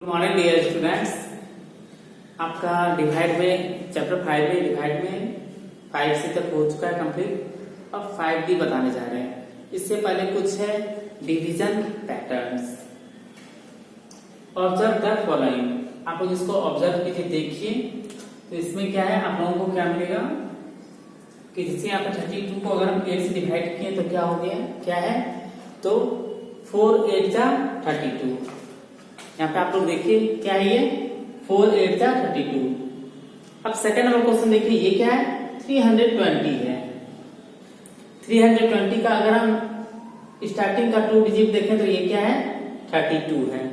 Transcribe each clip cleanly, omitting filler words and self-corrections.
Good morning dear students. आपका divide में chapter 5 में डिवाइड में 5C तक हो चुका है कंप्लीट। अब 5D बताने जा रहे हैं। इससे पहले कुछ है division patterns. Observe the following. आप लोग इसको ऑब्जर्व कीजिए, देखिए। तो इसमें क्या है, आप लोगों को क्या मिलेगा कि जैसे यहाँ पे 32 को अगर हम 8 से डिवाइड किए तो क्या हो गया, क्या है, तो 4 8 जा 32। यहाँ पे आप लोग देखिए क्या है, ये 4 8 जा 32। अब सेकंड नंबर क्वेश्चन देखिए, ये क्या है, 320 है। 320 का अगर हम स्टार्टिंग का 2 डिजिट देखें तो ये क्या है, 32 है।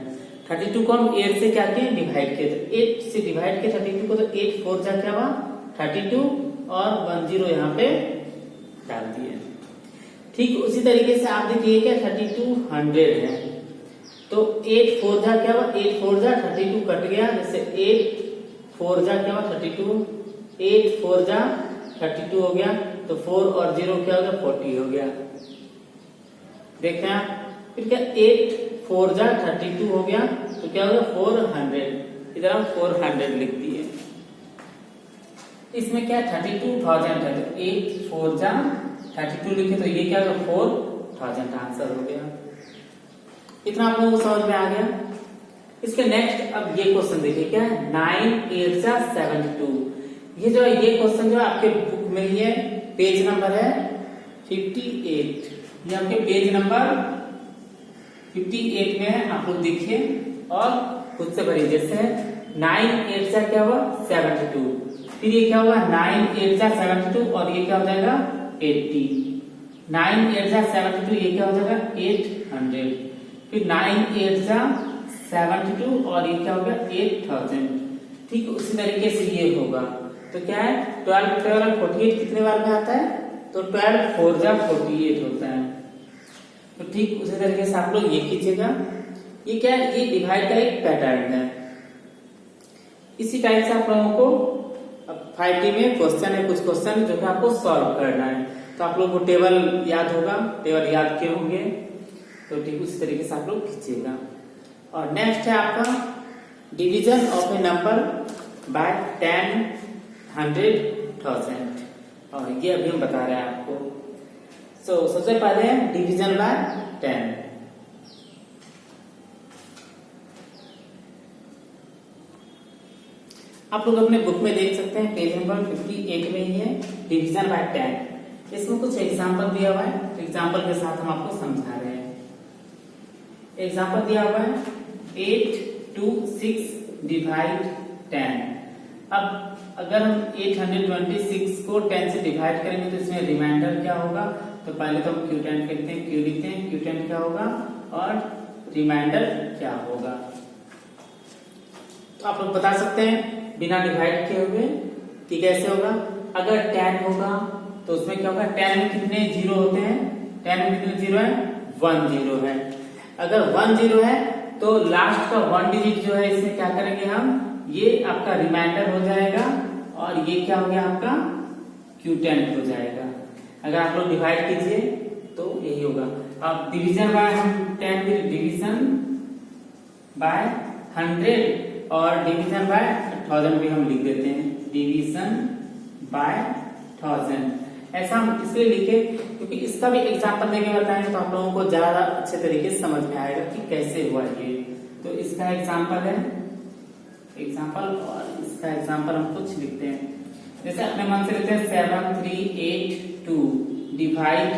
32 को हम 8 से क्या किए, डिवाइड किए। तो 8 से डिवाइड किए 32 को, तो 8 4 जा क्या हुआ 32 और 10 यहाँ पे डाल दिए। ठीक उसी तरीके से आप देखिए क्या 3200 है। तो 8 4 जा क्या हुआ, 8 4 जा 32 कट गया, जैसे 8 4 जा क्या हुआ 32, 8 4 जा 32 हो गया। तो 4 और 0 क्या हो गया, 40 हो गया। देख रहे हैं आप। फिर क्या 8 4 जा 32 हो गया, तो क्या हो गया 400। इधर हम 400 लिख दिए। इसमें क्या 32,000 है, तो 8 4 जा 32 लिखे, तो ये क्या होगा 4000 आंसर हो गया। इतना आप लोगों को समझ में आ गया। इसके नेक्स्ट अब ये क्वेश्चन देखिए, क्या है 9 8 जा 72। ये जो है, ये क्वेश्चन जो है आपके बुक में ही है, पेज नंबर है 58। ये आपके पेज नंबर 58 में है, आप लोग देखिए और खुद से भरिए। जैसे 9 8 जा क्या हुआ 72, फिर ये क्या हुआ 9 8 जा 72 और ये क्या हो जाएगा 80। 9 8 जा 72 ये क्या हो जाएगा 800। फिर 9 8 जा 72 और ये क्या हो गया 8000। ठीक उसी तरीके से ये होगा। तो क्या है 12 12 48 कितने बार में आता है, तो 12 4 जा 48 होता है। तो ठीक उसी तरीके से आप लोग ये कीजिएगा। ये क्या है, ये डिवाइड का एक पैटर्न है। इसी टाइप से आप लोगों को 5D में क्वेश्चन है, कुछ क्वेश्चन जो कि आपको सॉल्व करना है। तो आप लोग को टेबल याद होगा, टेबल याद किए होंगे, तो ठीक उसी तरीके से आप लोग खींचिएगा। और नेक्स्ट है आपका division of A number by 10 100 1000, और ये अभी हम बता रहे हैं आपको। सबसे पहले है डिवीजन बाय 10। आप लोग अपने बुक में देख सकते हैं, पेज नंबर 58 में ही है डिवीजन बाय 10। इसमें कुछ एग्जाम्पल दिया हुआ है, तो एग्जाम्पल के साथ हम आपको समझा रहे हैं। एग्जाम्पल दिया हुआ है 8 2 6 डिवाइड 10। अब अगर हम 826 को 10 से डिवाइड करेंगे तो इसमें रिमाइंडर क्या होगा, तो पहले तो हम Q10 लिखते हैं, Q लिखते हैं, Q10 क्या होगा और रिमाइंडर क्या होगा। तो आप लोग बता सकते हैं बिना डिवाइड किए हुए कि कैसे होगा। अगर 10 होगा तो उसमें क्या होगा, 10 में कितने जीरो होते हैं, 10 में कितने जीरो है 1 जीरो है। अगर 1 जीरो है तो लास्ट का 1 डिजिट जो है इसमें क्या करेंगे हम, ये आपका रिमाइंडर हो जाएगा और ये क्या हो गया आपका Q10 हो जाएगा। अगर आप लोग डिवाइड कीजिए तो यही होगा। अब डिवीजन बाय हम 10 डिवीजन बाय 100 और डिवीजन बाय 1000 भी हम लिख देते हैं, डिवीजन बाय 1000। ऐसा हम इसलिए लिखे क्योंकि इसका भी एग्जांपल देके बताएं तो आप लोगों को ज्यादा अच्छे तरीके से समझ में आएगा कि कैसे हुआ ये। तो इसका एग्जांपल है एग्जांपल, और इसका एग्जांपल हम कुछ लिखते हैं। जैसे अपने मन से लिखते हैं 7382 डिवाइड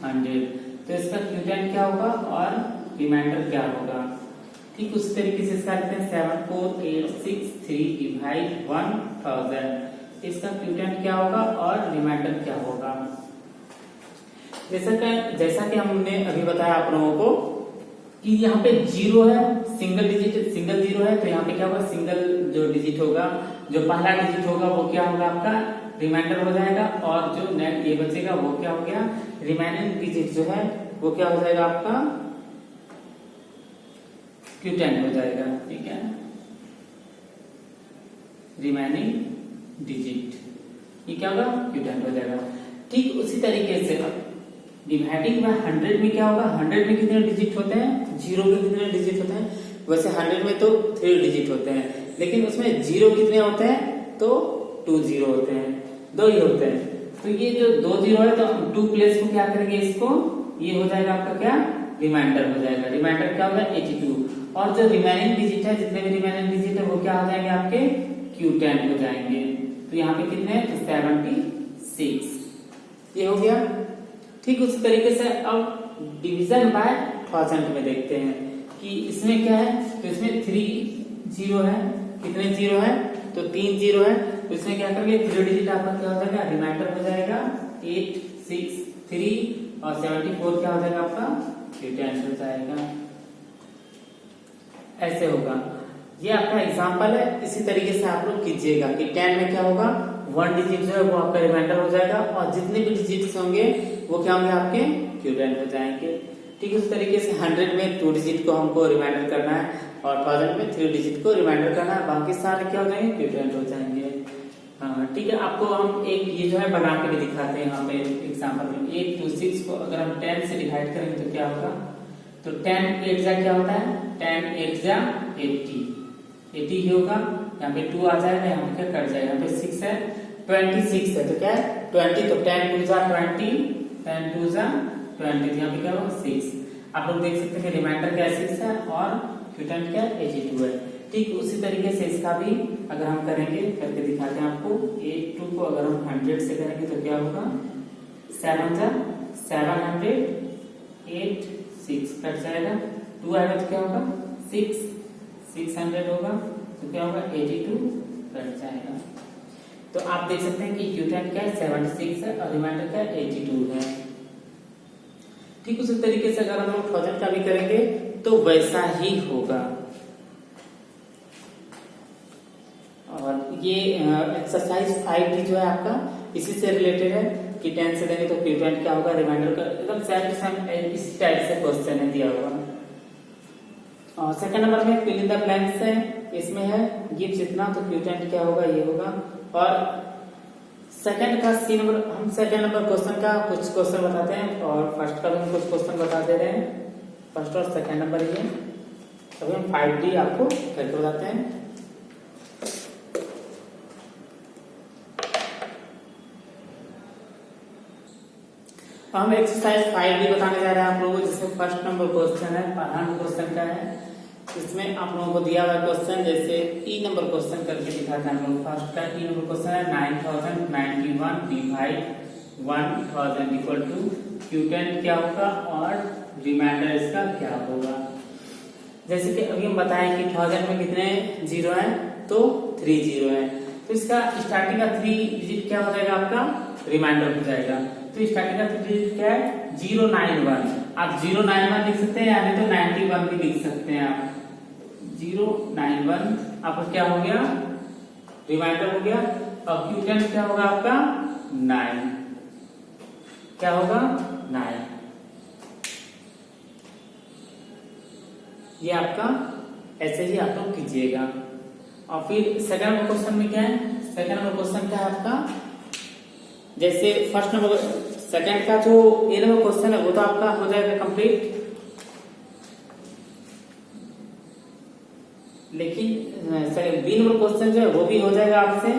100। तो इसका Q10 क्या होगा और रिमाइंडर क्या होगा। ठीक उसी तरीके से इसका लिखते हैं 74863 डिवाइड 1000। इसका Q10 क्या होगा और रिमाइंडर क्या होगा। जैसा कि हमने अभी बताया आप लोगों को कि यहाँ पे जीरो है, सिंगल डिजिट सिंगल जीरो है, तो यहाँ पे क्या होगा सिंगल जो डिजिट होगा, जो पहला डिजिट होगा वो क्या होगा आपका रिमाइंडर हो जाएगा, और जो नेट ये बचेगा वो क्या हो गया रिमाइनिंग डिजिट जो है वो क्या हो जाएगा आपका Q10 हो जाएगा। ठीक है, रिमाइनिंग डिजिट ये क्या होगा Q10 हो जाएगा। ठीक उसी तरीके से डिवाइडिंग बाय 100 में क्या होगा, 100 में कितने डिजिट होते हैं, जीरो में कितने डिजिट होते हैं, वैसे 100 में तो 3 डिजिट होते हैं, लेकिन उसमें जीरो कितने होते हैं? तो 2 जीरो होते हैं, 2 ही होते हैं। तो ये जो 2 जीरो है तो हम 2 प्लेस को क्या करेंगे, इसको ये हो जाएगा आपका क्या, रिमाइंडर हो जाएगा। रिमाइंडर क्या होगा 82, और जो रिमेनिंग डिजिट है, जितने भी रिमेनिंग डिजिट है वो क्या हो जाएंगे आपके Q10 हो जाएंगे। तो यहाँ पे कितने हैं, तो 76 ये हो गया। ठीक उसी तरीके से अब डिवीजन बाय 1000 में देखते हैं कि इसमें क्या है, तो इसमें 3 जीरो है, कितने जीरो है, तो 3 जीरो है। तो इसमें क्या करेंगे, 3 डिजिट आपका क्या हो जाएगा, रिमाइंडर हो जाएगा 8 6 3 और 74 क्या हो जाएगा आपका Q10 हो जाएगा। ऐसे होगा, ये आपका एग्जांपल है। इसी तरीके से आप लोग कीजिएगा कि 10 में क्या होगा, 1 डिजिट जो है वो आपका रिमाइंडर हो जाएगा, और जितने भी डिजिट्स होंगे वो क्या होंगे आपके Q10 हो जाएंगे। ठीक उस तरीके से 100 में 2 डिजिट को हमको रिमाइंडर करना है, और 1000 में 3 डिजिट को रिमाइंडर करना है, बाकी सारे क्या हो जाएंगे Q10 हो जाएंगे। ठीक है, आपको हम एक ये जो है बना के भी दिखाते हैं यहाँ पे एग्जाम्पल में। 8 to 6 को अगर हम 10 से डिवाइड करेंगे तो क्या होगा, तो 10 8 जा क्या होता है, 10 8 जा 80 ही होगा। यहाँ पे 2 आ जाएगा, यहाँ पे क्या कट जाएगा, यहाँ पे 6 है, 26 है तो क्या है 20, तो 10 2 जा 20, 10 2 जा 20, यहाँ पे क्या होगा 6। आप लोग देख सकते हैं कि रिमाइंडर क्या 6 है और Q10 क्या 82 है। ठीक उसी तरीके से इसका भी अगर हम करेंगे, करके दिखाते हैं आपको। 82 को अगर हम 100 से करेंगे तो क्या होगा, 7 जा 700, 8 6 कट जाएगा, 2 आएगा तो क्या होगा 6 600 होगा, तो क्या होगा 82 कट जाएगा। तो आप देख सकते हैं कि Q10 क्या 76 है और रिमाइंडर क्या 82 है। ठीक उसी तरीके से अगर हम लोग 1000 का भी करेंगे तो वैसा ही होगा। और ये एक्सरसाइज 5D जो है आपका इसी से रिलेटेड है कि 10 से देंगे तो Q10 क्या होगा, रिमाइंडर का एकदम सेम टू सेम इस टाइप से क्वेश्चन है दिया हुआ। और सेकंड नंबर में फिल इन द ब्लैंक्स है, इसमें है गिव्स इतना, तो Q10 क्या होगा, ये होगा। और सेकंड का सी नंबर, हम सेकंड नंबर क्वेश्चन का कुछ क्वेश्चन बताते हैं और फर्स्ट का भी हम कुछ क्वेश्चन बता दे रहे हैं। फर्स्ट और सेकंड नंबर ये अभी हम 5D आपको करके बताते हैं। हम एक्सरसाइज 5D बताने जा रहे हैं आप लोगों को, जिसमें फर्स्ट नंबर क्वेश्चन है, पहला क्वेश्चन का है। इसमें आप लोगों को दिया हुआ क्वेश्चन, जैसे ई नंबर क्वेश्चन करके दिखाते हैं हम लोग। फर्स्ट का ई नंबर क्वेश्चन है 9091 डिवाइड 1000 इक्वल टू Q10 क्या होगा और रिमाइंडर इसका क्या होगा। जैसे कि अभी हम बताएं कि 1000 में कितने जीरो है, तो 3 जीरो है, तो इसका स्टार्टिंग का 3 डिजिट क्या हो जाएगा आपका, रिमाइंडर हो जाएगा। तो स्टार्टिंग का 3 डिजिट क्या है 091, आप 091 लिख सकते हैं, यानी तो 91 भी लिख सकते हैं आप। 091 आपका क्या हो गया, रिमाइंडर हो गया। और Q10 क्या होगा आपका 9, क्या होगा 9। ये आपका ऐसे ही आप लोग कीजिएगा। और फिर सेकंड नंबर क्वेश्चन में क्या है, सेकंड नंबर क्वेश्चन क्या है आपका, जैसे फर्स्ट नंबर सेकंड का जो ए नंबर क्वेश्चन है वो तो आपका हो जाएगा कंप्लीट, लेकिन बी नंबर क्वेश्चन जो है वो भी हो जाएगा आपसे।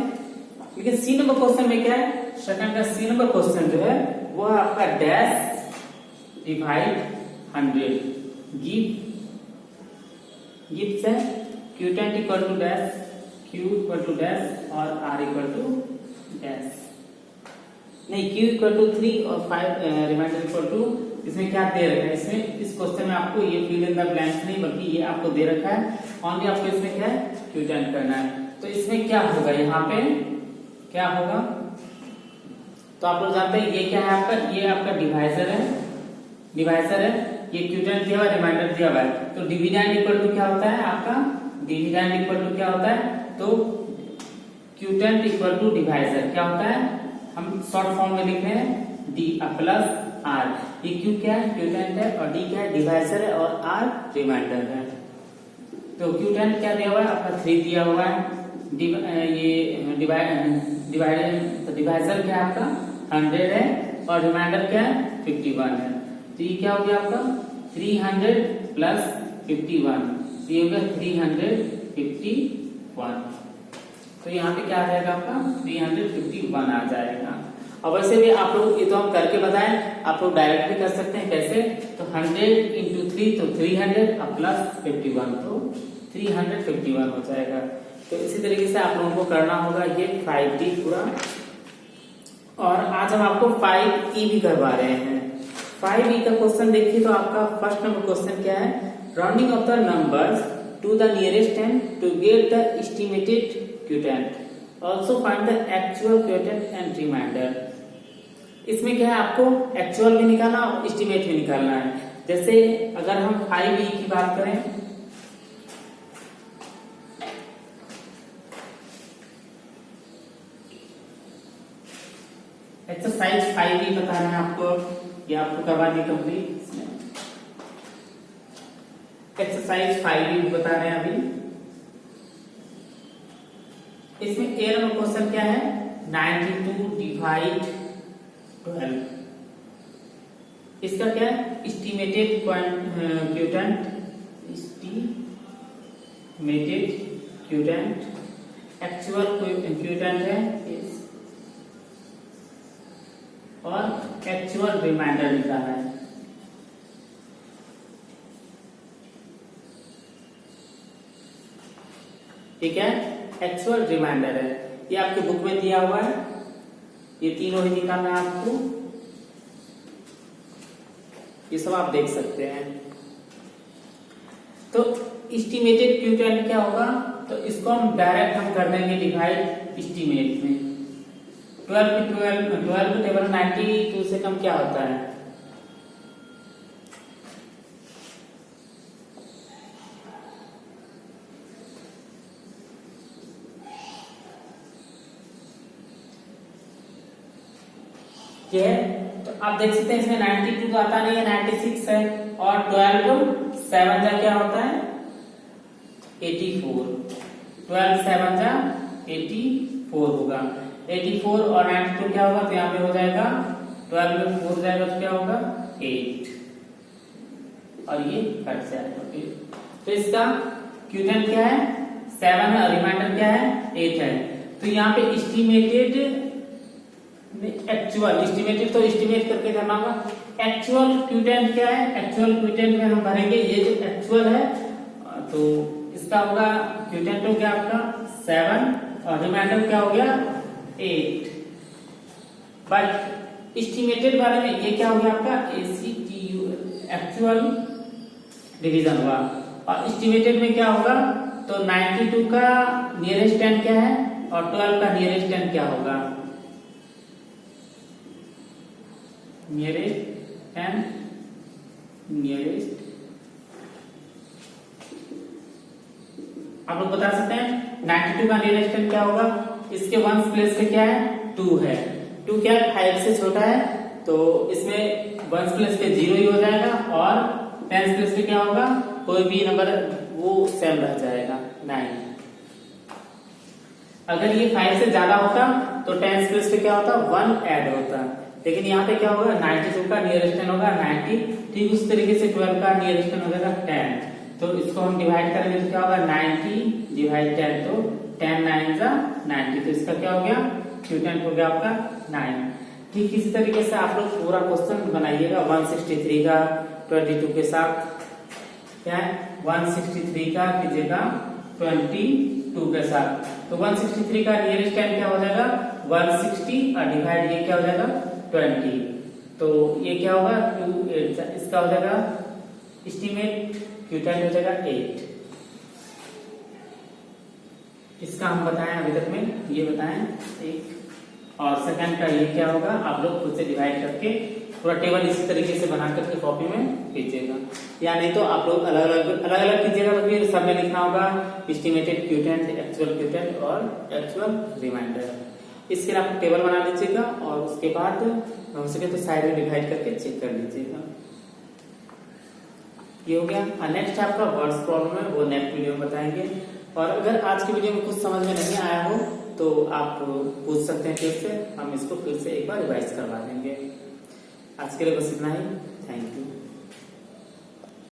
लेकिन सी नंबर क्वेश्चन में क्या है, सेकंड का सी नंबर क्वेश्चन जो है वो है आपका डैश डिवाइड 100 गिव्स है Q10 equal to dash, Q equal to dash और R इक्वल टू डैश, नहीं Q इक्वल टू 3 और 5 रिमाइंडर इक्वल टू, इसमें क्या दे रखा है, इसमें इस क्वेश्चन में आपको ये फिल इन द ब्लैंक्स नहीं बल्कि ये आपको दे रखा है, ओनली आपको इसमें क्या है Q10 करना है। तो इसमें क्या होगा, यहाँ पे क्या होगा, तो आप लोग जानते हैं ये क्या है आपका, ये आपका डिवाइजर है, ये Q10 दिया हुआ, रिमाइंडर दिया हुआ है। तो डिविडेंड इक्वल टू क्या होता है आपका, डिविडेंड इक्वल टू क्या होता है, तो Q10 इक्वल टू डिवाइजर क्या होता है, हम शॉर्ट फॉर्म में लिख रहे हैं D प्लस R। ये Q क्या है, Q10 है, और D क्या है, डिवाइजर है, और R रिमाइंडर है। तो Q10 क्या दिया हुआ है आपका 3 दिया हुआ है, ये डिवाइजर क्या है आपका 100 है, और रिमाइंडर क्या है 51 है। तो ये क्या हो गया आपका 300 प्लस 51, ये होगा 351। तो यहाँ पे क्या आ जाएगा आपका 351 आ जाएगा। और वैसे भी आप लोग ये तो हम करके बताएं, आप लोग डायरेक्ट भी कर सकते हैं। कैसे? तो 100 इंटू 3 तो 300 और प्लस 51 तो 351 हो जाएगा। तो इसी तरीके से आप लोगों को करना होगा ये 5D पूरा। और आज हम आपको 5E भी करवा रहे हैं। 5E का क्वेश्चन देखिए तो आपका फर्स्ट नंबर क्वेश्चन क्या है? Rounding off the numbers to the nearest 10 to get the estimated quotient, also find the actual quotient and remainder. इसमें क्या है, आपको एक्चुअल भी निकालना और एस्टिमेट भी निकालना है। जैसे अगर हम 5E की बात करें, एक्सरसाइज 5E बताना है आपको, ये आपको करवा दी कंप्लीट। एक्सरसाइज 5E बता रहे हैं अभी। इसमें ए नंबर क्वेश्चन क्या है? 92 डिवाइड 12। इसका क्या है? Estimated quotient, estimated quotient, actual quotient है और एक्चुअल रिमाइंडर निकालना है। ठीक है, एक्चुअल रिमाइंडर है, ये आपके बुक में दिया हुआ है। ये तीनों ही निकालना है आपको, ये सब आप देख सकते हैं। तो एस्टिमेटेड क्वोटिएंट क्या होगा? तो इसको हम डायरेक्ट हम कर देंगे डिवाइड एस्टिमेट में। 12 टेबल 92 से कम क्या होता है? ये है, तो आप देख सकते हैं इसमें 92 तो आता नहीं है, 96 है। और 12 7 जा क्या होता है? 84। 12 7 जा 84 होगा। 84 और 92 क्या होगा? तो यहाँ पे हो जाएगा 12 में 4 जाएगा तो क्या होगा? 8 और ये कट जाएगा। तो इसका क्वोटिएंट क्या है? 7 है और रिमाइंडर क्या है? 8 है। तो यहाँ पे एस्टिमेटेड एक्चुअल, एस्टिमेटेड तो एस्टिमेट करके करना होगा। एक्चुअल क्वोटिएंट क्या है? एक्चुअल क्वोटिएंट में हम भरेंगे ये जो एक्चुअल है, तो इसका होगा क्वोटिएंट हो गया आपका 7 और रिमाइंडर क्या हो गया? 8। बट एस्टिमेटेड वाले में ये क्या हो गया आपका? ACTU, एक्चुअल डिवीजन हुआ। और एस्टिमेटेड में क्या होगा? तो 92 का नियरेस्ट 10 क्या है और 12 का नियरेस्ट 10 क्या होगा? नियरेस्ट एंड नियरेस्ट आप लोग बता सकते हैं 92 का नियरेस्ट 10 क्या होगा? इसके 1 प्लेस पे क्या है? 2 है। 2 क्या है? 5 से छोटा है, तो इसमें 1 प्लेस पे 0 ही हो जाएगा और 10 प्लेस पे क्या होगा? कोई भी नंबर वो सेम रह जाएगा 9। अगर ये 5 से ज्यादा होता तो 10 प्लेस पे क्या होता? 1 ऐड होता। लेकिन यहाँ पे क्या होगा? 92 का नियरेस्ट 10 होगा 90। ठीक उस तरीके से 12 का नियरेस्ट 10 हो जाएगा 10। तो इसको हम डिवाइड करेंगे तो क्या होगा? 90 डिवाइड 10 तो 10 9 जा 90। तो इसका क्या हो गया? क्वोटिएंट हो गया आपका 9। ठीक इसी तरीके से आप लोग पूरा क्वेश्चन बनाइएगा 163 का 22 के साथ। क्या है? 163 का कीजिएगा 22 के साथ। तो 163 का नियरेस्ट 10 क्या हो जाएगा? 160 और डिवाइड ये क्या हो जाएगा? 20। तो ये क्या होगा? 2 8 इसका हो जाएगा एस्टिमेट क्वोटिएंट हो जाएगा 8। इसका हम बताएं अभी तक में, ये बताएं एक। और सेकंड का ये क्या होगा? आप लोग खुद से डिवाइड करके पूरा टेबल इसी तरीके से बना करके कॉपी में कीजिएगा, या नहीं तो आप लोग अलग अलग कीजिएगा। तो फिर सब में लिखना होगा एस्टिमेटेड क्वोटिएंट, एक्चुअल क्वोटिएंट और एक्चुअल रिमाइंडर। इसके लिए आप टेबल बना लीजिएगा और उसके बाद हो सके तो साइड में डिवाइड करके चेक कर लीजिएगा। ये हो गया। नेक्स्ट आपका वर्ड्स प्रॉब्लम है, वो नेक्स्ट वीडियो में बताएंगे। और अगर आज की वीडियो में कुछ समझ में नहीं आया हो तो आप पूछ सकते हैं फिर से, हम इसको फिर से एक बार रिवाइज करवा देंगे। आज के लिए बस इतना ही। Thank you.